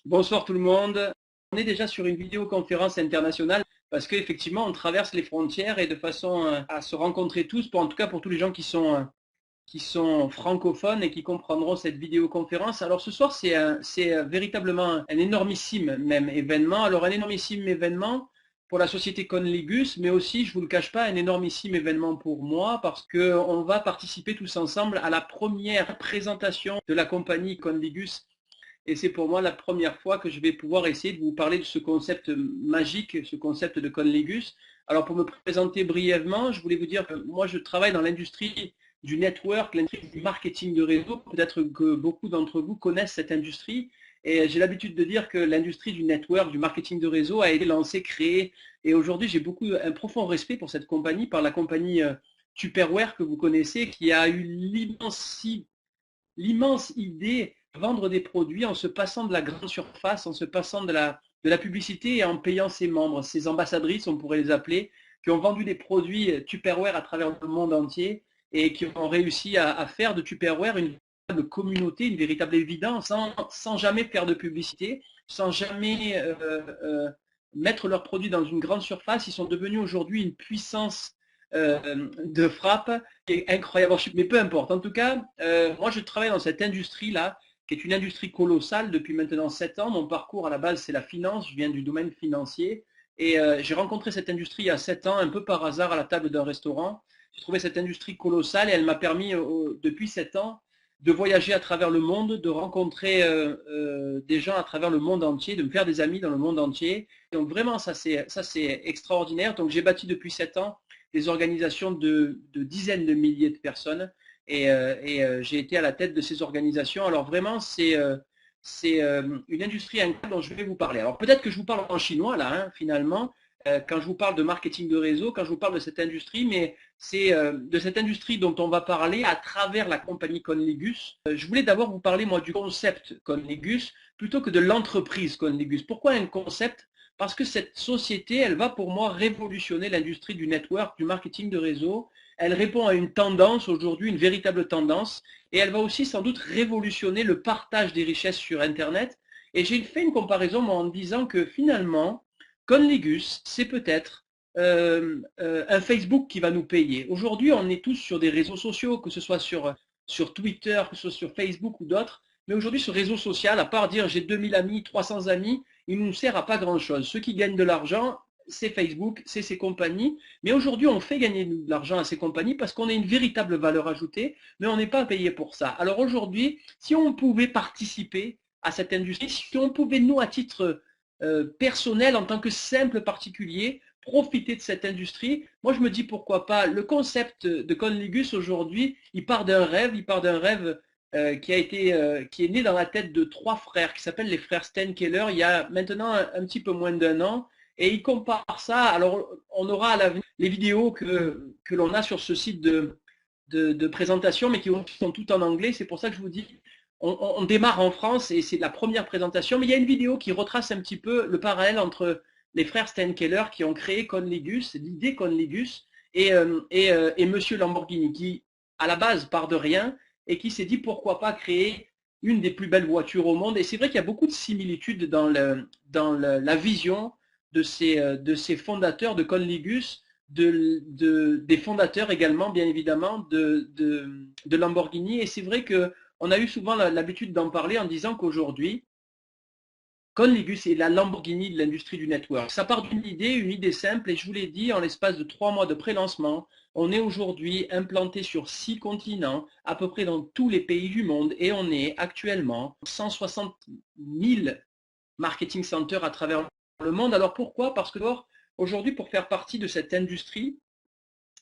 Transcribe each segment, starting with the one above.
Bonsoir tout le monde. On est déjà sur une vidéoconférence internationale parce qu'effectivement on traverse les frontières et de façon à se rencontrer tous, en tout cas pour tous les gens qui sont francophones et qui comprendront cette vidéoconférence. Alors ce soir c'est véritablement un énormissime même événement. Alors un énormissime événement pour la société Conligus, mais aussi, je vous le cache pas, un énormissime événement pour moi parce qu'on va participer tous ensemble à la première présentation de la compagnie Conligus et c'est pour moi la première fois que je vais pouvoir essayer de vous parler de ce concept magique, ce concept de Conlegus. Alors pour me présenter brièvement, je voulais vous dire que moi je travaille dans l'industrie du network, l'industrie du marketing de réseau. Peut-être que beaucoup d'entre vous connaissent cette industrie. Et j'ai l'habitude de dire que l'industrie du network, du marketing de réseau a été lancée, créée. Et aujourd'hui, j'ai un profond respect pour cette compagnie, par la compagnie Tupperware que vous connaissez, qui a eu l'immense idée de vendre des produits en se passant de la grande surface, en se passant de la publicité et en payant ses membres, ses ambassadrices, on pourrait les appeler, qui ont vendu des produits Tupperware à travers le monde entier et qui ont réussi à faire de Tupperware une véritable communauté, une véritable évidence, sans jamais faire de publicité, sans jamais mettre leurs produits dans une grande surface. Ils sont devenus aujourd'hui une puissance de frappe qui est incroyable. Mais peu importe. En tout cas, moi je travaille dans cette industrie-là, qui est une industrie colossale depuis maintenant 7 ans. Mon parcours à la base, c'est la finance. Je viens du domaine financier. Et j'ai rencontré cette industrie il y a 7 ans, un peu par hasard à la table d'un restaurant. J'ai trouvé cette industrie colossale et elle m'a permis, depuis 7 ans, de voyager à travers le monde, de rencontrer des gens à travers le monde entier, de me faire des amis dans le monde entier. Donc vraiment, ça c'est extraordinaire. Donc j'ai bâti depuis 7 ans des organisations de dizaines de milliers de personnes et j'ai été à la tête de ces organisations. Alors vraiment, c'est une industrie incroyable dont je vais vous parler. Alors peut-être que je vous parle en chinois là, hein, finalement, quand je vous parle de marketing de réseau, quand je vous parle de cette industrie, mais c'est de cette industrie dont on va parler à travers la compagnie Conligus. Je voulais d'abord vous parler moi du concept Conligus plutôt que de l'entreprise Conligus. Pourquoi un concept? Parce que cette société, elle va pour moi révolutionner l'industrie du network, du marketing de réseau. Elle répond à une tendance aujourd'hui, une véritable tendance, et elle va aussi sans doute révolutionner le partage des richesses sur Internet. Et j'ai fait une comparaison moi, en disant que finalement, Conligus, c'est peut-être un Facebook qui va nous payer. Aujourd'hui, on est tous sur des réseaux sociaux, que ce soit sur Twitter, que ce soit sur Facebook ou d'autres. Mais aujourd'hui, ce réseau social, à part dire j'ai 2000 amis, 300 amis, il ne nous sert à pas grand-chose. Ceux qui gagnent de l'argent, c'est Facebook, c'est ces compagnies. Mais aujourd'hui, on fait gagner de l'argent à ces compagnies parce qu'on a une véritable valeur ajoutée, mais on n'est pas payé pour ça. Alors aujourd'hui, si on pouvait participer à cette industrie, si on pouvait, nous, à titre personnel, en tant que simple particulier, profiter de cette industrie, moi je me dis pourquoi pas. Le concept de Conligus aujourd'hui, il part d'un rêve qui est né dans la tête de trois frères qui s'appellent les frères Steinkeller il y a maintenant un petit peu moins d'un an. Et ils comparent ça. Alors, on aura à l'avenir les vidéos que l'on a sur ce site de présentation, mais qui sont toutes en anglais. C'est pour ça que je vous dis, on démarre en France et c'est la première présentation. Mais il y a une vidéo qui retrace un petit peu le parallèle entre les frères Steinkeller qui ont créé Conligus, l'idée Conligus, et Monsieur Lamborghini, qui à la base part de rien et qui s'est dit pourquoi pas créer une des plus belles voitures au monde. Et c'est vrai qu'il y a beaucoup de similitudes la vision de ces fondateurs de Conligus, des fondateurs également, bien évidemment, de Lamborghini. Et c'est vrai qu'on a eu souvent l'habitude d'en parler en disant qu'aujourd'hui, Conligus est la Lamborghini de l'industrie du network. Ça part d'une idée, une idée simple, et je vous l'ai dit, en l'espace de 3 mois de pré-lancement, on est aujourd'hui implanté sur 6 continents, à peu près dans tous les pays du monde, et on est actuellement 160 000 marketing centers à travers le monde. Alors pourquoi? Parce que aujourd'hui, pour faire partie de cette industrie,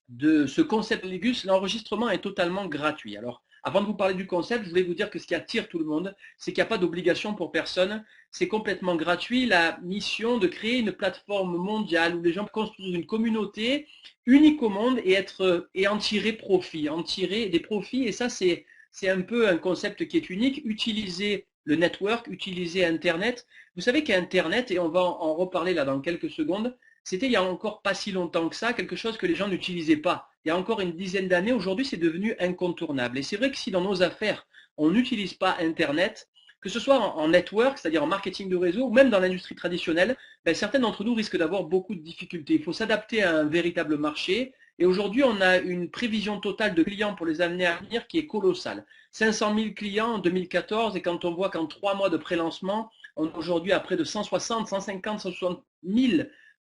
de ce concept Ligus, l'enregistrement est totalement gratuit. Alors, avant de vous parler du concept, je voulais vous dire que ce qui attire tout le monde, c'est qu'il n'y a pas d'obligation pour personne. C'est complètement gratuit. La mission de créer une plateforme mondiale où les gens construisent une communauté unique au monde et en tirer profit, en tirer des profits. Et ça, c'est un peu un concept qui est unique. Utiliser le network, utiliser Internet. Vous savez qu'Internet, et on va en reparler là dans quelques secondes, c'était il y a encore pas si longtemps que ça, quelque chose que les gens n'utilisaient pas. Il y a encore une dizaine d'années, aujourd'hui c'est devenu incontournable. Et c'est vrai que si dans nos affaires, on n'utilise pas Internet, que ce soit en network, c'est-à-dire en marketing de réseau, ou même dans l'industrie traditionnelle, certains d'entre nous risquent d'avoir beaucoup de difficultés. Il faut s'adapter à un véritable marché. Et aujourd'hui, on a une prévision totale de clients pour les années à venir qui est colossale. 500 000 clients en 2014, et quand on voit qu'en 3 mois de pré-lancement, on est aujourd'hui à près de 160, 150, 160 000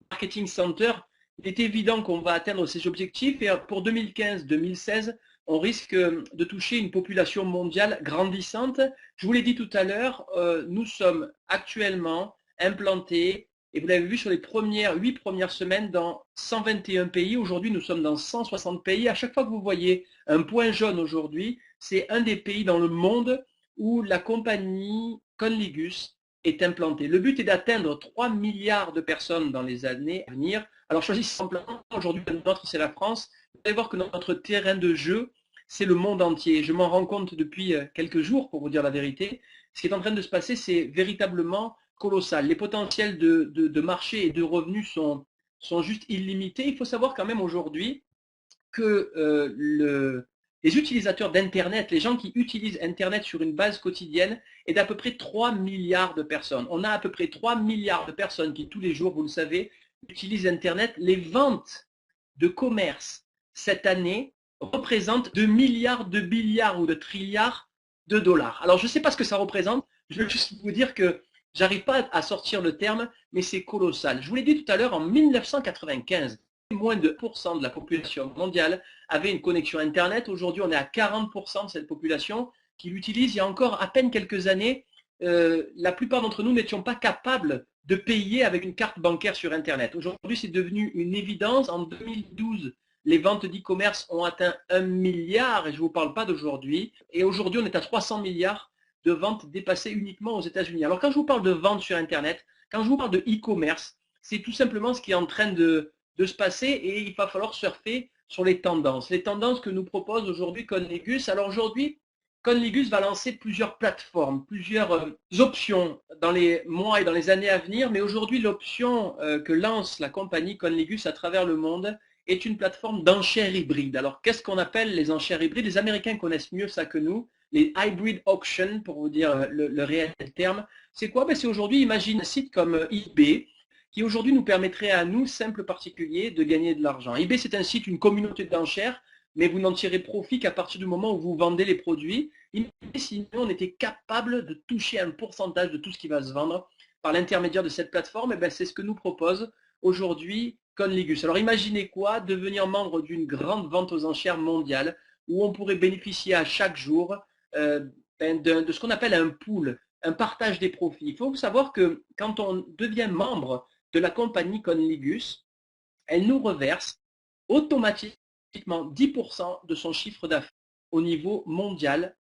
marketing centers, il est évident qu'on va atteindre ces objectifs. Et pour 2015-2016, on risque de toucher une population mondiale grandissante. Je vous l'ai dit tout à l'heure, nous sommes actuellement implantés, et vous l'avez vu sur les 8 premières semaines, dans 121 pays. Aujourd'hui, nous sommes dans 160 pays. À chaque fois que vous voyez un point jaune aujourd'hui, c'est un des pays dans le monde où la compagnie Conligus est implantée. Le but est d'atteindre 3 milliards de personnes dans les années à venir. Alors choisissez un plan. Aujourd'hui, le nôtre, c'est la France. Vous allez voir que notre terrain de jeu, c'est le monde entier. Je m'en rends compte depuis quelques jours, pour vous dire la vérité. Ce qui est en train de se passer, c'est véritablement colossal. Les potentiels de marché et de revenus sont juste illimités. Il faut savoir quand même aujourd'hui que les utilisateurs d'Internet, les gens qui utilisent Internet sur une base quotidienne, est d'à peu près 3 milliards de personnes. On a à peu près 3 milliards de personnes qui, tous les jours, vous le savez, utilisent Internet. Les ventes de commerce cette année représentent 2 milliards de billiards ou de trilliards de dollars. Alors, je ne sais pas ce que ça représente. Je veux juste vous dire que j'arrive pas à sortir le terme, mais c'est colossal. Je vous l'ai dit tout à l'heure, en 1995, moins de 1% de la population mondiale avait une connexion Internet. Aujourd'hui, on est à 40% de cette population qui l'utilise. Il y a encore à peine quelques années, la plupart d'entre nous n'étions pas capables de payer avec une carte bancaire sur Internet. Aujourd'hui, c'est devenu une évidence. En 2012, les ventes d'e-commerce ont atteint 1 milliard, et je ne vous parle pas d'aujourd'hui. Et aujourd'hui, on est à 300 milliards de ventes dépassées uniquement aux États-Unis. Alors, quand je vous parle de ventes sur Internet, quand je vous parle de e-commerce, c'est tout simplement ce qui est en train de se passer, et il va falloir surfer sur les tendances que nous propose aujourd'hui Conligus. Alors aujourd'hui, Conligus va lancer plusieurs plateformes, plusieurs options dans les mois et dans les années à venir, mais aujourd'hui l'option que lance la compagnie Conligus à travers le monde est une plateforme d'enchères hybrides. Alors qu'est-ce qu'on appelle les enchères hybrides? Les Américains connaissent mieux ça que nous, les hybrid auctions, pour vous dire le réel terme. C'est quoi? C'est aujourd'hui, imagine un site comme eBay, qui aujourd'hui nous permettrait à nous, simples particuliers, de gagner de l'argent. eBay, c'est un site, une communauté d'enchères, mais vous n'en tirez profit qu'à partir du moment où vous vendez les produits. Sinon, on était capable de toucher un pourcentage de tout ce qui va se vendre par l'intermédiaire de cette plateforme. Et c'est ce que nous propose aujourd'hui Conligus. Alors imaginez quoi? Devenir membre d'une grande vente aux enchères mondiale, où on pourrait bénéficier à chaque jour de ce qu'on appelle un pool, un partage des profits. Il faut savoir que quand on devient membre de la compagnie Conligus, elle nous reverse automatiquement 10% de son chiffre d'affaires au niveau mondial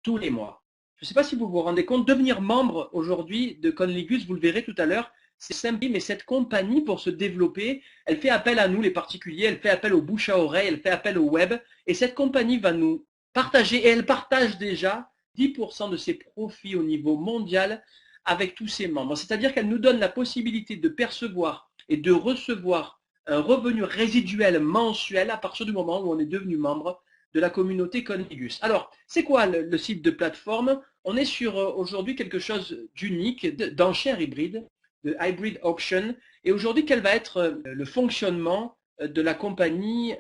tous les mois. Je ne sais pas si vous vous rendez compte, devenir membre aujourd'hui de Conligus, vous le verrez tout à l'heure, c'est simple, mais cette compagnie, pour se développer, elle fait appel à nous, les particuliers, elle fait appel au bouche à oreille, elle fait appel au web, et cette compagnie va nous partager, et elle partage déjà 10% de ses profits au niveau mondial avec tous ses membres. C'est-à-dire qu'elle nous donne la possibilité de percevoir et de recevoir un revenu résiduel mensuel à partir du moment où on est devenu membre de la communauté Conligus. Alors, c'est quoi le site de plateforme? On est sur aujourd'hui quelque chose d'unique, d'enchères hybrides, de hybrid auction. Et aujourd'hui, quel va être le fonctionnement de la compagnie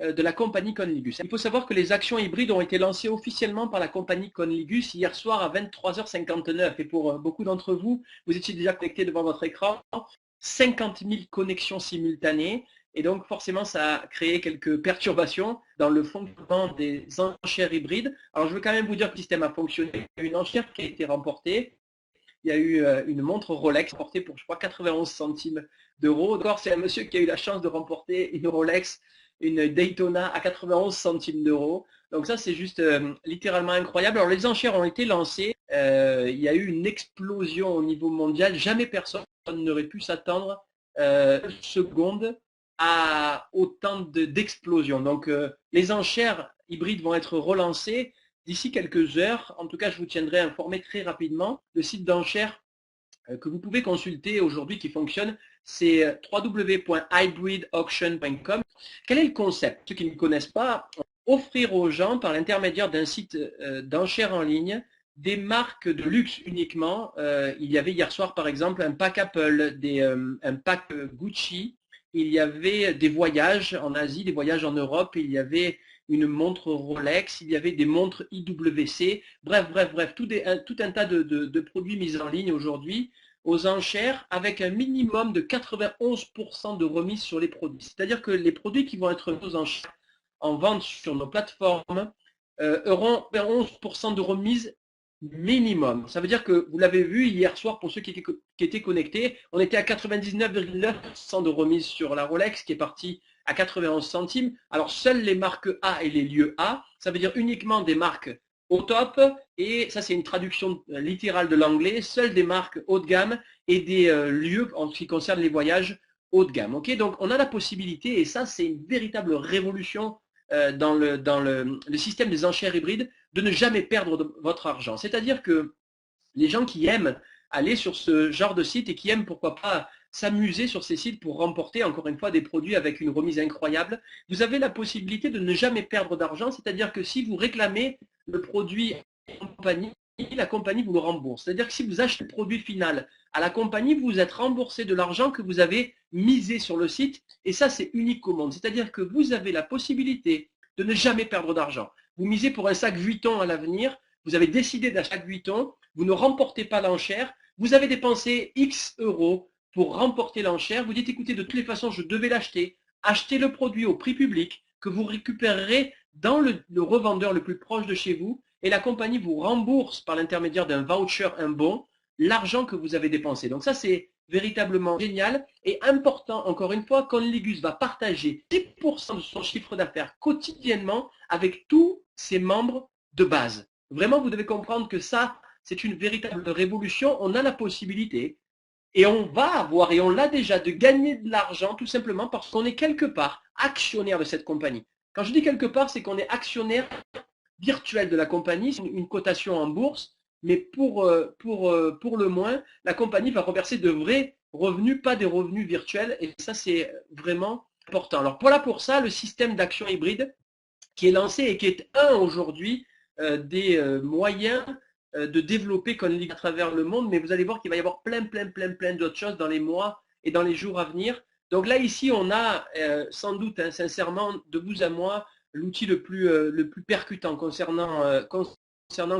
Conligus? Il faut savoir que les actions hybrides ont été lancées officiellement par la compagnie Conligus hier soir à 23h59. Et pour beaucoup d'entre vous, vous étiez déjà connectés devant votre écran. 50 000 connexions simultanées. Et donc, forcément, ça a créé quelques perturbations dans le fonctionnement des enchères hybrides. Alors, je veux quand même vous dire que le système a fonctionné. Il y a eu une enchère qui a été remportée. Il y a eu une montre Rolex remportée pour, je crois, 91 centimes d'euros. D'accord, c'est un monsieur qui a eu la chance de remporter une Rolex, une Daytona à 91 centimes d'euros. Donc ça, c'est juste littéralement incroyable. Alors, les enchères ont été lancées. Il y a eu une explosion au niveau mondial. Jamais personne n'aurait pu s'attendre une seconde à autant d'explosions. Donc, les enchères hybrides vont être relancées d'ici quelques heures. En tout cas, je vous tiendrai informé très rapidement. Le site d'enchères que vous pouvez consulter aujourd'hui qui fonctionne, c'est www.hybridauction.com. Quel est le concept? Ceux qui ne connaissent pas, offrir aux gens par l'intermédiaire d'un site d'enchères en ligne des marques de luxe uniquement. Il y avait hier soir par exemple un pack Apple, un pack Gucci, il y avait des voyages en Asie, des voyages en Europe, il y avait une montre Rolex, il y avait des montres IWC, bref, tout un tas de produits mis en ligne aujourd'hui aux enchères avec un minimum de 91% de remise sur les produits. C'est-à-dire que les produits qui vont être mis aux enchères en vente sur nos plateformes auront 11% de remise minimum. Ça veut dire que vous l'avez vu hier soir pour ceux qui étaient connectés, on était à 99,9% de remise sur la Rolex qui est partie à 91 centimes. Alors seules les marques A et les lieux A, ça veut dire uniquement des marques au top, et ça c'est une traduction littérale de l'anglais, seules des marques haut de gamme et des lieux en ce qui concerne les voyages haut de gamme. Okay, donc on a la possibilité, et ça c'est une véritable révolution dans le système des enchères hybrides, de ne jamais perdre votre argent. C'est-à-dire que les gens qui aiment aller sur ce genre de site et qui aiment pourquoi pas s'amuser sur ces sites pour remporter encore une fois des produits avec une remise incroyable, vous avez la possibilité de ne jamais perdre d'argent, c'est-à-dire que si vous réclamez le produit à la compagnie vous le rembourse. C'est-à-dire que si vous achetez le produit final à la compagnie, vous êtes remboursé de l'argent que vous avez misé sur le site, et ça c'est unique au monde. C'est-à-dire que vous avez la possibilité de ne jamais perdre d'argent. Vous misez pour un sac Vuitton à l'avenir, vous avez décidé d'acheter un sac Vuitton, vous ne remportez pas l'enchère, vous avez dépensé X euros pour remporter l'enchère, vous dites écoutez, de toutes les façons je devais l'acheter, achetez le produit au prix public que vous récupérerez dans le revendeur le plus proche de chez vous, et la compagnie vous rembourse par l'intermédiaire d'un voucher, un bon, l'argent que vous avez dépensé. Donc ça c'est véritablement génial et important, encore une fois, Conligus va partager 10% de son chiffre d'affaires quotidiennement avec tous ses membres de base. Vraiment, vous devez comprendre que ça, c'est une véritable révolution. On a la possibilité, et on va avoir, et on l'a déjà, de gagner de l'argent tout simplement parce qu'on est quelque part actionnaire de cette compagnie. Quand je dis quelque part, c'est qu'on est actionnaire virtuel de la compagnie, c'est une cotation en bourse, mais pour le moins, la compagnie va reverser de vrais revenus, pas des revenus virtuels, et ça c'est vraiment important. Alors voilà pour ça, le système d'action hybride qui est lancé et qui est un aujourd'hui des moyens de développer Conligus à travers le monde, mais vous allez voir qu'il va y avoir plein d'autres choses dans les mois et dans les jours à venir. Donc là ici on a sans doute, hein, sincèrement, de vous à moi, l'outil le plus percutant concernant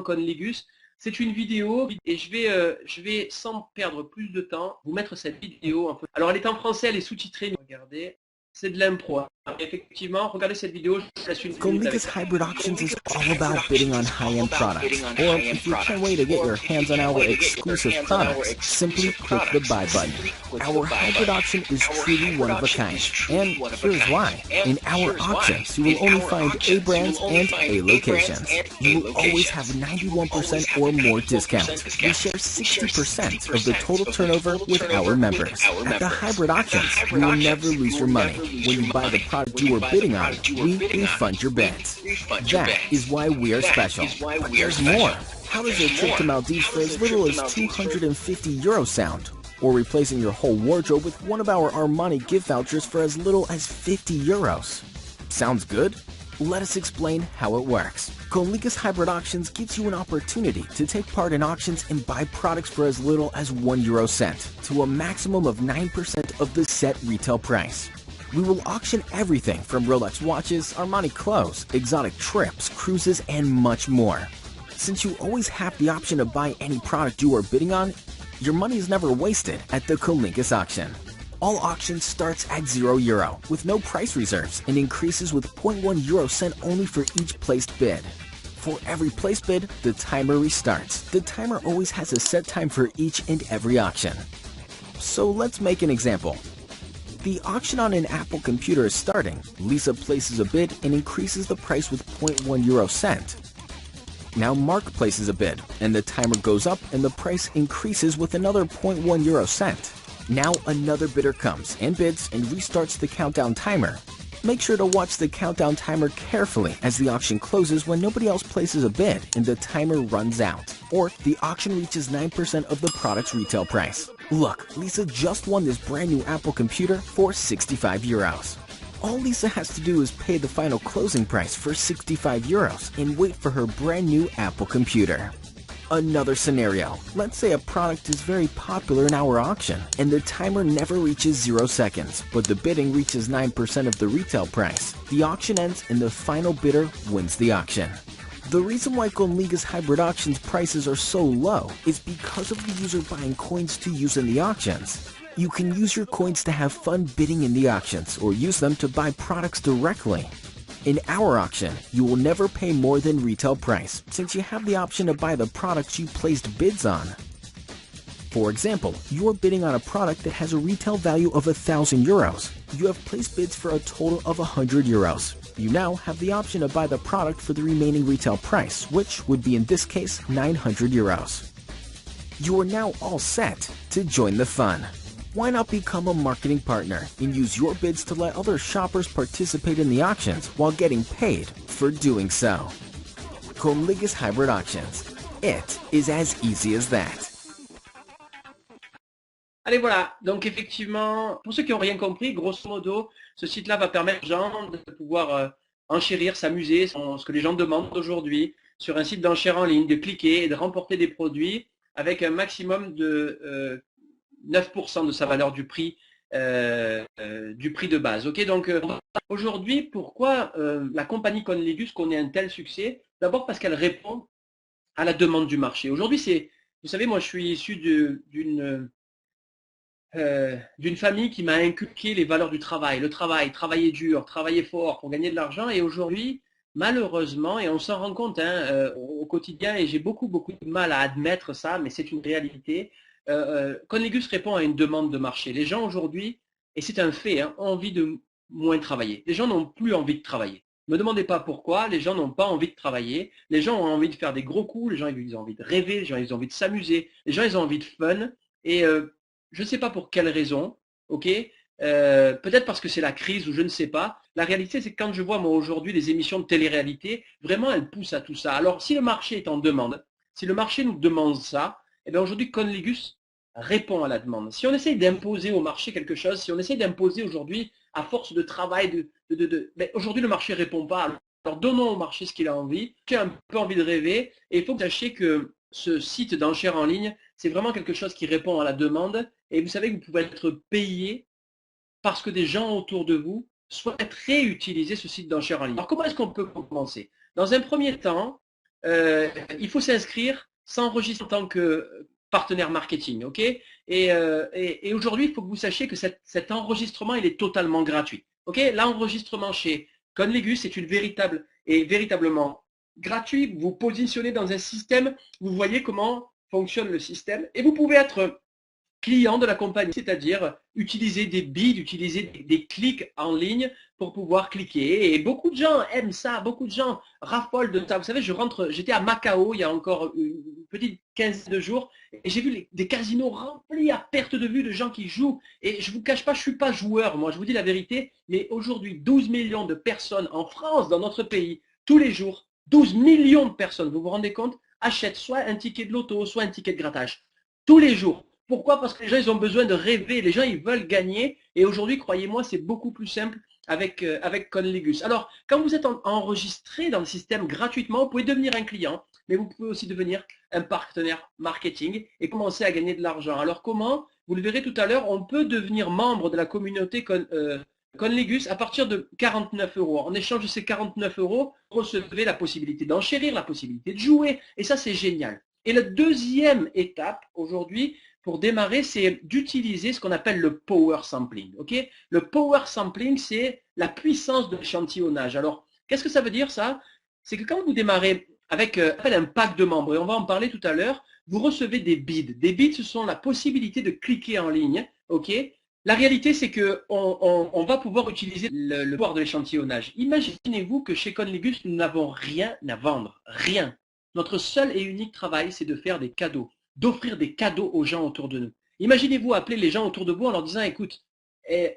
Conligus. C'est une vidéo et je vais sans perdre plus de temps vous mettre cette vidéo. Alors elle est en français, elle est sous-titrée. Regardez, c'est de l'impro. Effectivement, regardez cette vidéo. Conligus Hybrid Auctions is all about bidding on high-end products. Or if you can't wait to get your hands on our exclusive products, simply click the buy button. Our hybrid auction is truly one of a kind. And here's why. In our auctions, you will only find A brands and A locations. You will always have 91% or more discount. We share 60% of the total turnover with our members. At the hybrid auctions, you will never lose your money. When you buy the product you were bidding on, we refund your bets. That is why we are special. But there's more. How does a trip to Maldives for as little as 250 euros sound? Or replacing your whole wardrobe with one of our Armani gift vouchers for as little as 50 euros? Sounds good? Let us explain how it works. Conligus Hybrid Auctions gives you an opportunity to take part in auctions and buy products for as little as 1 euro cent to a maximum of 9% of the set retail price. We will auction everything from Rolex watches, Armani clothes, exotic trips, cruises, and much more. Since you always have the option to buy any product you are bidding on, your money is never wasted at the Conligus auction. All auctions starts at 0 euro with no price reserves and increases with 0.1 euro cent only for each placed bid. For every placed bid, the timer restarts. The timer always has a set time for each and every auction. So let's make an example. The auction on an Apple computer is starting. Lisa places a bid and increases the price with 0.1 euro cent. Now Mark places a bid, and the timer goes up and the price increases with another 0.1 euro cent. Now another bidder comes and bids and restarts the countdown timer. Make sure to watch the countdown timer carefully as the auction closes when nobody else places a bid and the timer runs out, or the auction reaches 9% of the product's retail price. Look, Lisa just won this brand new Apple computer for 65 euros. All Lisa has to do is pay the final closing price for 65 euros and wait for her brand new Apple computer. Another scenario. Let's say a product is very popular in our auction and the timer never reaches 0 seconds, but the bidding reaches 9% of the retail price. The auction ends and the final bidder wins the auction. The reason why Conligas Hybrid Auctions prices are so low is because of the user buying coins to use in the auctions. You can use your coins to have fun bidding in the auctions or use them to buy products directly. In our auction, you will never pay more than retail price since you have the option to buy the products you placed bids on. For example, you are bidding on a product that has a retail value of 1,000 euros. You have placed bids for a total of 100 euros. You now have the option to buy the product for the remaining retail price, which would be in this case 900 euros. You are now all set to join the fun. Why not become a marketing partner and use your bids to let other shoppers participate in the auctions while getting paid for doing so? Conligas Hybrid Auctions. It is as easy as that. Allez, voilà. Donc, effectivement, pour ceux qui n'ont rien compris, grosso modo, ce site-là va permettre aux gens de pouvoir enchérir, s'amuser, ce que les gens demandent aujourd'hui, sur un site d'enchères en ligne, de cliquer et de remporter des produits avec un maximum de 9% de sa valeur du prix de base. Ok, donc aujourd'hui, pourquoi la compagnie Conligus connaît un tel succès? D'abord parce qu'elle répond à la demande du marché. Aujourd'hui, vous savez, moi je suis issu d'une famille qui m'a inculqué les valeurs du travail. Le travail, travailler dur, travailler fort pour gagner de l'argent. Et aujourd'hui, malheureusement, et on s'en rend compte au quotidien, et j'ai beaucoup de mal à admettre ça, mais c'est une réalité, Conligus répond à une demande de marché. Les gens aujourd'hui, et c'est un fait, ont envie de moins travailler. Les gens n'ont plus envie de travailler. Ne me demandez pas pourquoi, les gens n'ont pas envie de travailler. Les gens ont envie de faire des gros coups, les gens ils ont envie de rêver, les gens ils ont envie de s'amuser, les gens ils ont envie de fun. Et je ne sais pas pour quelle raison, ok, peut-être parce que c'est la crise ou je ne sais pas. La réalité, c'est que quand je vois moi aujourd'hui des émissions de télé-réalité, vraiment elles poussent à tout ça. Alors si le marché est en demande, si le marché nous demande ça, eh bien aujourd'hui Conligus répond à la demande. Si on essaye d'imposer au marché quelque chose, si on essaye d'imposer aujourd'hui à force de travail, mais aujourd'hui le marché ne répond pas. Alors donnons au marché ce qu'il a envie. J'ai un peu envie de rêver et il faut que vous sachiez que ce site d'enchères en ligne, c'est vraiment quelque chose qui répond à la demande et vous savez que vous pouvez être payé parce que des gens autour de vous souhaitent réutiliser ce site d'enchères en ligne. Alors comment est-ce qu'on peut commencer? Dans un premier temps, il faut s'inscrire, s'enregistrer en tant que partenaire marketing, ok? Et aujourd'hui, il faut que vous sachiez que cet enregistrement, il est totalement gratuit, ok? L'enregistrement chez Conligus est véritablement gratuit. Vous positionnez dans un système, vous voyez comment fonctionne le système et vous pouvez être client de la compagnie, c'est-à-dire utiliser des bids, utiliser des clics en ligne pour pouvoir cliquer. Et beaucoup de gens aiment ça, beaucoup de gens raffolent de ça. Vous savez, j'étais à Macao il y a encore une petite quinzaine de jours et j'ai vu des casinos remplis à perte de vue de gens qui jouent. Et je ne vous cache pas, je ne suis pas joueur, moi je vous dis la vérité, mais aujourd'hui 12 millions de personnes en France, dans notre pays, tous les jours, 12 millions de personnes, vous vous rendez compte, achètent soit un ticket de loto, soit un ticket de grattage. Tous les jours. Pourquoi? Parce que les gens, ils ont besoin de rêver. Les gens, ils veulent gagner. Et aujourd'hui, croyez-moi, c'est beaucoup plus simple avec Conligus. Alors, quand vous êtes enregistré dans le système gratuitement, vous pouvez devenir un client, mais vous pouvez aussi devenir un partenaire marketing et commencer à gagner de l'argent. Alors, comment? Vous le verrez tout à l'heure, on peut devenir membre de la communauté Conligus à partir de 49 euros. En échange de ces 49 euros, vous recevez la possibilité d'enchérir, la possibilité de jouer. Et ça, c'est génial. Et la deuxième étape aujourd'hui, pour démarrer, c'est d'utiliser ce qu'on appelle le power sampling. Okay, le power sampling, c'est la puissance de l'échantillonnage. Alors, qu'est-ce que ça veut dire ça? C'est que quand vous démarrez avec un pack de membres, et on va en parler tout à l'heure, vous recevez des bids. Des bids, ce sont la possibilité de cliquer en ligne. Okay, la réalité, c'est qu'on va pouvoir utiliser le pouvoir de l'échantillonnage. Imaginez-vous que chez Conligus, nous n'avons rien à vendre. Rien. Notre seul et unique travail, c'est de faire des cadeaux, d'offrir des cadeaux aux gens autour de nous. Imaginez-vous appeler les gens autour de vous en leur disant, écoute,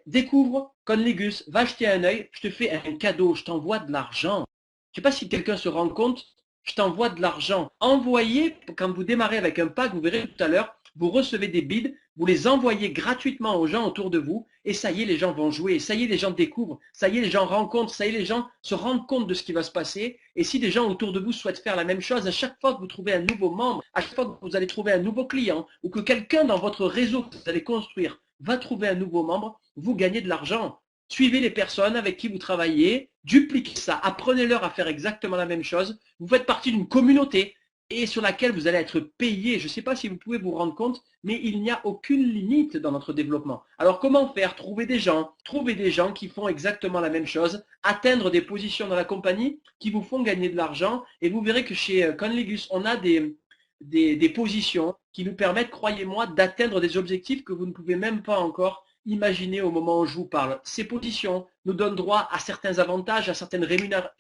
découvre Conligus, va acheter un œil, je te fais un cadeau, je t'envoie de l'argent. Je ne sais pas si quelqu'un se rend compte, je t'envoie de l'argent. Envoyez, quand vous démarrez avec un pack, vous verrez tout à l'heure, vous recevez des bids, vous les envoyez gratuitement aux gens autour de vous, et ça y est, les gens vont jouer, ça y est, les gens découvrent, ça y est, les gens rencontrent, ça y est, les gens se rendent compte de ce qui va se passer. Et si des gens autour de vous souhaitent faire la même chose, à chaque fois que vous trouvez un nouveau membre, à chaque fois que vous allez trouver un nouveau client, ou que quelqu'un dans votre réseau que vous allez construire va trouver un nouveau membre, vous gagnez de l'argent. Suivez les personnes avec qui vous travaillez, dupliquez ça, apprenez-leur à faire exactement la même chose. Vous faites partie d'une communauté et sur laquelle vous allez être payé. Je ne sais pas si vous pouvez vous rendre compte, mais il n'y a aucune limite dans notre développement. Alors comment faire? Trouver des gens qui font exactement la même chose, atteindre des positions dans la compagnie qui vous font gagner de l'argent. Et vous verrez que chez Conlegus, on a des positions qui nous permettent, croyez-moi, d'atteindre des objectifs que vous ne pouvez même pas encore imaginer au moment où je vous parle. Ces positions nous donnent droit à certains avantages, à certaines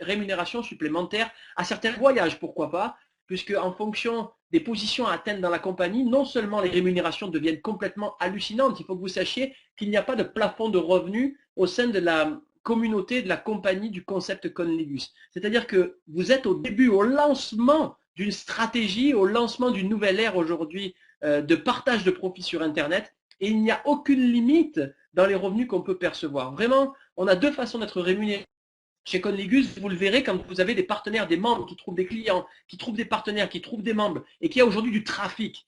rémunérations supplémentaires, à certains voyages, pourquoi pas, puisque en fonction des positions à atteindre dans la compagnie, non seulement les rémunérations deviennent complètement hallucinantes, il faut que vous sachiez qu'il n'y a pas de plafond de revenus au sein de la communauté, de la compagnie du concept Conlegus. C'est-à-dire que vous êtes au début, au lancement d'une stratégie, au lancement d'une nouvelle ère aujourd'hui de partage de profits sur Internet, et il n'y a aucune limite dans les revenus qu'on peut percevoir. Vraiment, on a deux façons d'être rémunéré. Chez Conlegus, vous le verrez quand vous avez des partenaires, des membres qui trouvent des clients, qui trouvent des partenaires, qui trouvent des membres, et qu'il y a aujourd'hui du trafic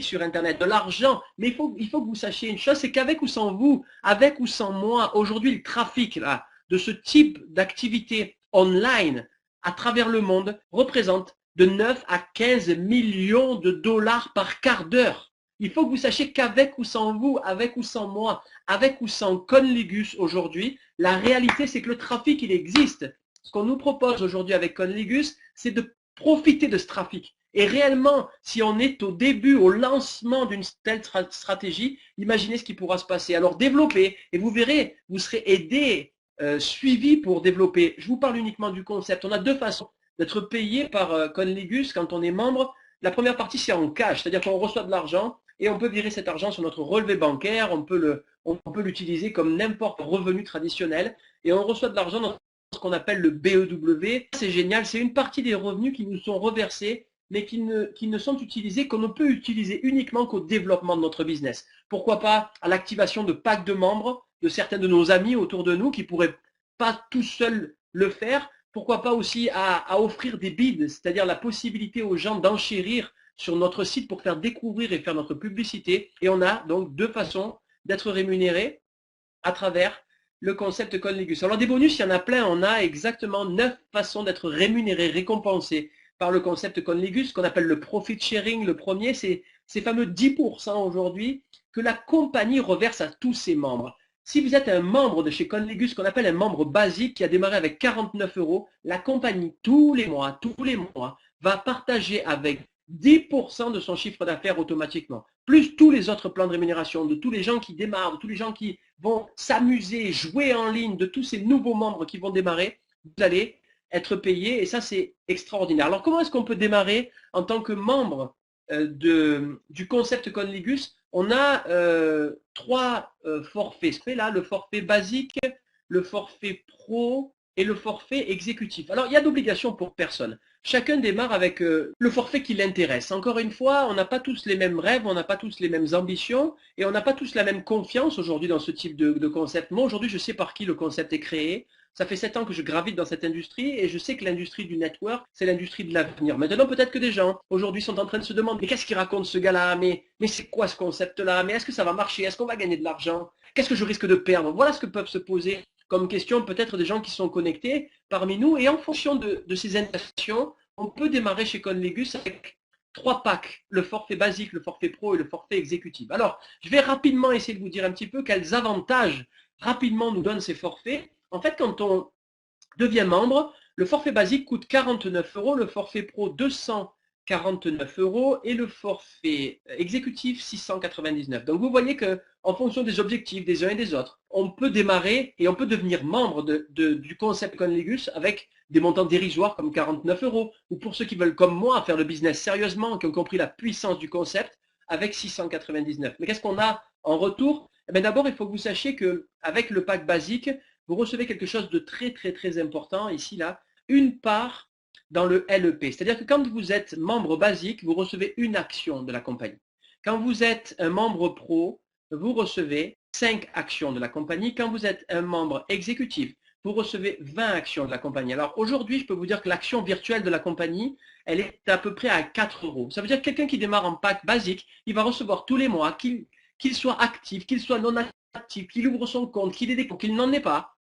sur Internet, de l'argent. Mais il faut que vous sachiez une chose, c'est qu'avec ou sans vous, avec ou sans moi, aujourd'hui le trafic là, de ce type d'activité online à travers le monde représente de 9 à 15 millions de dollars par quart d'heure. Il faut que vous sachiez qu'avec ou sans vous, avec ou sans moi, avec ou sans Conlegus aujourd'hui, la réalité c'est que le trafic il existe. Ce qu'on nous propose aujourd'hui avec Conlegus, c'est de profiter de ce trafic. Et réellement, si on est au début, au lancement d'une telle stratégie, imaginez ce qui pourra se passer. Alors développez, et vous verrez, vous serez aidé, suivi pour développer. Je vous parle uniquement du concept. On a deux façons d'être payé par Conlegus quand on est membre. La première partie, c'est en cash, c'est-à-dire qu'on reçoit de l'argent et on peut virer cet argent sur notre relevé bancaire, on peut l'utiliser comme n'importe quel revenu traditionnel et on reçoit de l'argent dans ce qu'on appelle le BEW. C'est génial, c'est une partie des revenus qui nous sont reversés mais qui ne sont utilisés, qu'on ne peut utiliser uniquement qu'au développement de notre business. Pourquoi pas à l'activation de packs de membres de certains de nos amis autour de nous qui ne pourraient pas tout seuls le faire. Pourquoi pas aussi à offrir des bids, c'est-à-dire la possibilité aux gens d'enchérir sur notre site pour faire découvrir et faire notre publicité. Et on a donc deux façons d'être rémunéré à travers le concept Conlegus. Alors des bonus, il y en a plein. On a exactement 9 façons d'être rémunéré, récompensé par le concept Conlegus, qu'on appelle le profit sharing. Le premier, c'est ces fameux 10% aujourd'hui que la compagnie reverse à tous ses membres. Si vous êtes un membre de chez Conlegus, qu'on appelle un membre basique qui a démarré avec 49 €, la compagnie, tous les mois, va partager avec 10% de son chiffre d'affaires automatiquement, plus tous les autres plans de rémunération, de tous les gens qui démarrent, de tous les gens qui vont s'amuser, jouer en ligne, de tous ces nouveaux membres qui vont démarrer, vous allez être payé et ça c'est extraordinaire. Alors comment est-ce qu'on peut démarrer en tant que membre du concept Conlegus? On a trois forfaits. C'est là le forfait basique, le forfait pro et le forfait exécutif. Alors il y a d'obligations pour personne. Chacun démarre avec le forfait qui l'intéresse. Encore une fois, on n'a pas tous les mêmes rêves, on n'a pas tous les mêmes ambitions et on n'a pas tous la même confiance aujourd'hui dans ce type de concept. Moi aujourd'hui je sais par qui le concept est créé. Ça fait 7 ans que je gravite dans cette industrie et je sais que l'industrie du network, c'est l'industrie de l'avenir. Maintenant, peut-être que des gens, aujourd'hui, sont en train de se demander, mais qu'est-ce qu'il raconte ce gars-là? Mais c'est quoi ce concept-là? Mais est-ce que ça va marcher? Est-ce qu'on va gagner de l'argent? Qu'est-ce que je risque de perdre? Voilà ce que peuvent se poser comme question peut-être des gens qui sont connectés parmi nous. Et en fonction de ces indications, on peut démarrer chez Conlegus avec 3 packs, le forfait basique, le forfait pro et le forfait exécutif. Alors, je vais rapidement essayer de vous dire un petit peu quels avantages rapidement nous donnent ces forfaits. En fait, quand on devient membre, le forfait basique coûte 49 €, le forfait pro 249 € et le forfait exécutif 699. Donc vous voyez que en fonction des objectifs des uns et des autres, on peut démarrer et on peut devenir membre du concept Conlegus avec des montants dérisoires comme 49 €, ou pour ceux qui veulent comme moi faire le business sérieusement, qui ont compris la puissance du concept, avec 699. Mais qu'est-ce qu'on a en retour? Eh bien, d'abord, il faut que vous sachiez qu'avec le pack basique, vous recevez quelque chose de très très très important, ici là, une part dans le LEP. C'est-à-dire que quand vous êtes membre basique, vous recevez une action de la compagnie. Quand vous êtes un membre pro, vous recevez 5 actions de la compagnie. Quand vous êtes un membre exécutif, vous recevez 20 actions de la compagnie. Alors aujourd'hui, je peux vous dire que l'action virtuelle de la compagnie, elle est à peu près à 4 euros. Ça veut dire que quelqu'un qui démarre en pack basique, il va recevoir tous les mois, qu'il soit actif, qu'il soit non actif, qu'il ouvre son compte, qu'il ait des comptes, qu'il n'en ait pas,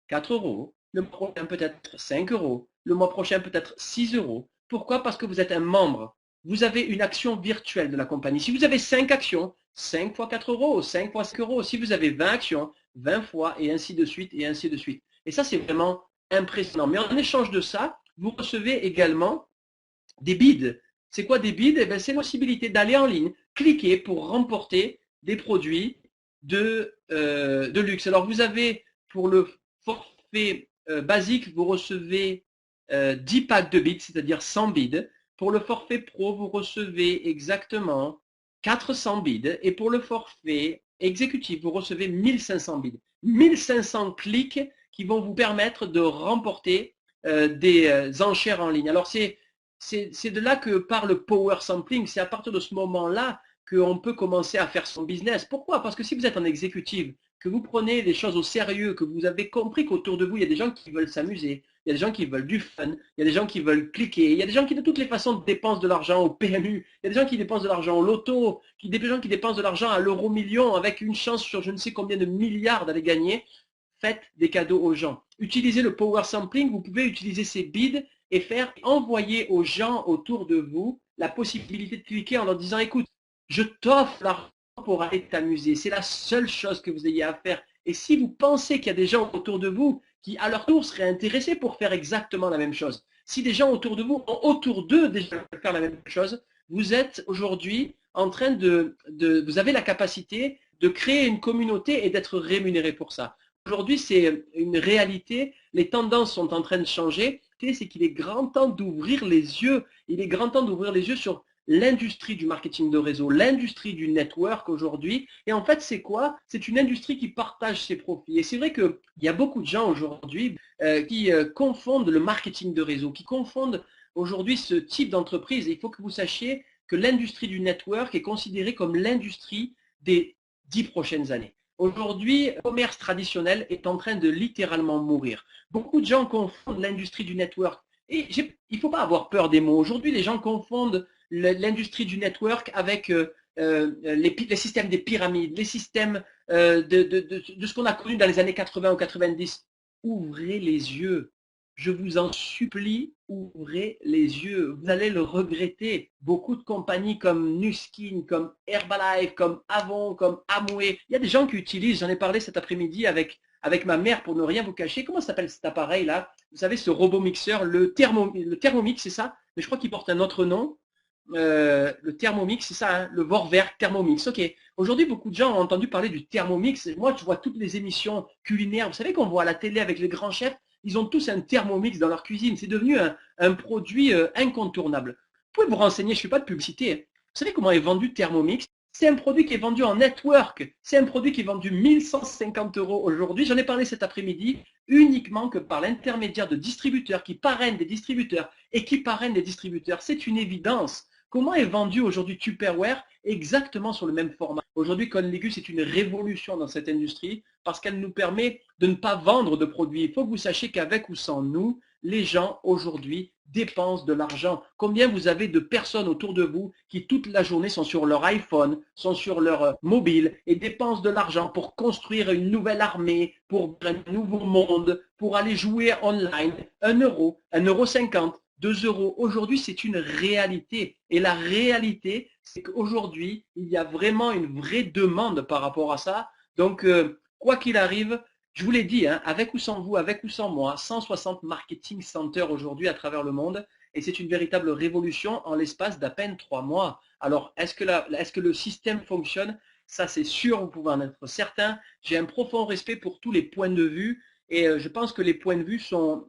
4 euros. Le mois prochain peut-être 5 euros. Le mois prochain peut-être 6 euros. Pourquoi? Parce que vous êtes un membre. Vous avez une action virtuelle de la compagnie. Si vous avez 5 actions, 5 fois 4 euros, 5 fois 5 euros. Si vous avez 20 actions, 20 fois, et ainsi de suite, et ainsi de suite. Et ça, c'est vraiment impressionnant. Mais en échange de ça, vous recevez également des bids. C'est quoi des bids? Eh c'est la possibilité d'aller en ligne, cliquer pour remporter des produits de luxe. Alors, vous avez pour le forfait basique, vous recevez 10 packs de bids, c'est-à-dire 100 bids. Pour le forfait pro, vous recevez exactement 400 bids. Et pour le forfait exécutif, vous recevez 1500 bids. 1500 clics qui vont vous permettre de remporter des enchères en ligne. Alors, c'est de là que part le power sampling. C'est à partir de ce moment-là qu'on peut commencer à faire son business. Pourquoi? Parce que si vous êtes en exécutive, que vous prenez les choses au sérieux, que vous avez compris qu'autour de vous, il y a des gens qui veulent s'amuser, il y a des gens qui veulent du fun, il y a des gens qui veulent cliquer, il y a des gens qui de toutes les façons dépensent de l'argent au PMU, il y a des gens qui dépensent de l'argent au loto, des gens qui dépensent de l'argent à l'euro million avec une chance sur je ne sais combien de milliards d'aller gagner. Faites des cadeaux aux gens. Utilisez le power sampling, vous pouvez utiliser ces bids et faire envoyer aux gens autour de vous la possibilité de cliquer en leur disant écoute, je t'offre l'argent pour aller t'amuser. C'est la seule chose que vous ayez à faire. Et si vous pensez qu'il y a des gens autour de vous qui, à leur tour, seraient intéressés pour faire exactement la même chose, si des gens autour de vous ont autour d'eux déjà faire la même chose, vous êtes aujourd'hui en train vous avez la capacité de créer une communauté et d'être rémunéré pour ça. Aujourd'hui, c'est une réalité. Les tendances sont en train de changer. C'est qu'il est grand temps d'ouvrir les yeux. Il est grand temps d'ouvrir les yeux sur l'industrie du marketing de réseau, l'industrie du network aujourd'hui. Et en fait, c'est quoi? C'est une industrie qui partage ses profits. Et c'est vrai qu'il y a beaucoup de gens aujourd'hui qui confondent le marketing de réseau, qui confondent aujourd'hui ce type d'entreprise. Et il faut que vous sachiez que l'industrie du network est considérée comme l'industrie des 10 prochaines années. Aujourd'hui, le commerce traditionnel est en train de littéralement mourir. Beaucoup de gens confondent l'industrie du network. Et il ne faut pas avoir peur des mots. Aujourd'hui, les gens confondent l'industrie du network avec les systèmes des pyramides, les systèmes de ce qu'on a connu dans les années 80 ou 90. Ouvrez les yeux. Je vous en supplie, ouvrez les yeux. Vous allez le regretter. Beaucoup de compagnies comme Nuskin, comme Herbalife, comme Avon, comme Amway. Il y a des gens qui utilisent, j'en ai parlé cet après-midi avec ma mère pour ne rien vous cacher. Comment s'appelle cet appareil-là? Vous savez, ce robot mixeur, le Thermomix, c'est ça? Mais je crois qu'il porte un autre nom. Le Thermomix, c'est ça, hein, le Vorwerk Thermomix. Ok. Aujourd'hui, beaucoup de gens ont entendu parler du Thermomix. Moi, je vois toutes les émissions culinaires. Vous savez qu'on voit à la télé avec les grands chefs, ils ont tous un Thermomix dans leur cuisine. C'est devenu un produit incontournable. Vous pouvez vous renseigner, je ne fais pas de publicité. Vous savez comment est vendu Thermomix? C'est un produit qui est vendu en network. C'est un produit qui est vendu 1150 euros aujourd'hui. J'en ai parlé cet après-midi, uniquement que par l'intermédiaire de distributeurs qui parrainent des distributeurs et qui parrainent des distributeurs. C'est une évidence. Comment est vendu aujourd'hui Tupperware? Exactement sur le même format. Aujourd'hui, Conlegus est une révolution dans cette industrie parce qu'elle nous permet de ne pas vendre de produits. Il faut que vous sachiez qu'avec ou sans nous, les gens aujourd'hui dépensent de l'argent. Combien vous avez de personnes autour de vous qui toute la journée sont sur leur iPhone, sont sur leur mobile et dépensent de l'argent pour construire une nouvelle armée, pour un nouveau monde, pour aller jouer online, 1 euro, 1,50 €, 2 euros. Aujourd'hui, c'est une réalité. Et la réalité, c'est qu'aujourd'hui, il y a vraiment une vraie demande par rapport à ça. Donc, quoi qu'il arrive, je vous l'ai dit, hein, avec ou sans vous, avec ou sans moi, 160 marketing centers aujourd'hui à travers le monde. Et c'est une véritable révolution en l'espace d'à peine 3 mois. Alors, est-ce que le système fonctionne? Ça, c'est sûr, vous pouvez en être certain. J'ai un profond respect pour tous les points de vue. Et je pense que les points de vue sont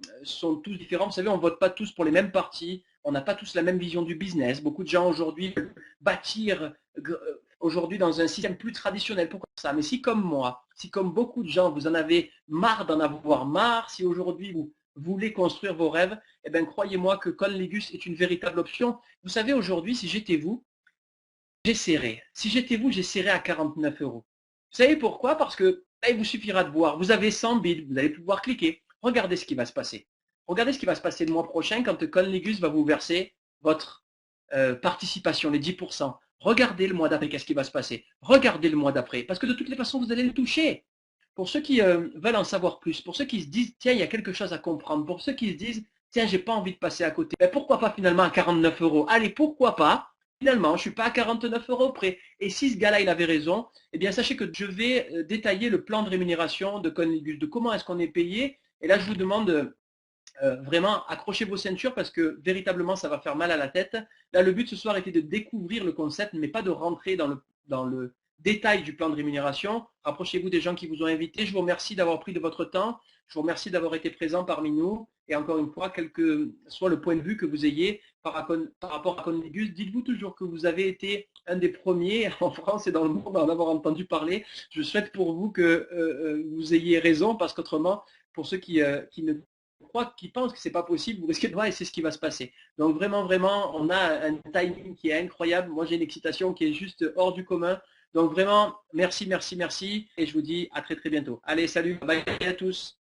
tous différents. Vous savez, on ne vote pas tous pour les mêmes partis. On n'a pas tous la même vision du business. Beaucoup de gens aujourd'hui veulent bâtir aujourd'hui dans un système plus traditionnel. Pourquoi ça? Mais si comme moi, si comme beaucoup de gens, vous en avez marre d'en avoir marre, si aujourd'hui vous voulez construire vos rêves, eh bien croyez-moi que Conlegus est une véritable option. Vous savez, aujourd'hui, si j'étais vous, j'essaierai. Si j'étais vous, j'essaierai à 49 euros. Vous savez pourquoi? Parce que là, il vous suffira de voir. Vous avez 100 bids, vous allez pouvoir cliquer. Regardez ce qui va se passer. Regardez ce qui va se passer le mois prochain quand Conligus va vous verser votre participation, les 10%. Regardez le mois d'après, qu'est-ce qui va se passer. Regardez le mois d'après, parce que de toutes les façons, vous allez le toucher. Pour ceux qui veulent en savoir plus, pour ceux qui se disent, tiens, il y a quelque chose à comprendre, pour ceux qui se disent, tiens, j'ai pas envie de passer à côté, ben, pourquoi pas finalement à 49 euros? Allez, pourquoi pas? Finalement, je ne suis pas à 49 euros près. Et si ce gars-là, il avait raison, eh bien, sachez que je vais détailler le plan de rémunération de Conligus, de comment est-ce qu'on est payé. Et là, je vous demande vraiment, accrochez vos ceintures parce que véritablement, ça va faire mal à la tête. Là, le but ce soir était de découvrir le concept, mais pas de rentrer dans le détail du plan de rémunération. Rapprochez-vous des gens qui vous ont invité. Je vous remercie d'avoir pris de votre temps. Je vous remercie d'avoir été présent parmi nous. Et encore une fois, quel que soit le point de vue que vous ayez par rapport à Conligus, dites-vous toujours que vous avez été un des premiers en France et dans le monde à en avoir entendu parler. Je souhaite pour vous que vous ayez raison parce qu'autrement, pour ceux qui ne qui pensent que c'est pas possible, vous risquez de voir et c'est ce qui va se passer. Donc vraiment, vraiment, on a un timing qui est incroyable. Moi, j'ai une excitation qui est juste hors du commun. Donc vraiment, merci, merci, merci. Et je vous dis à très, très bientôt. Allez, salut, bye à tous.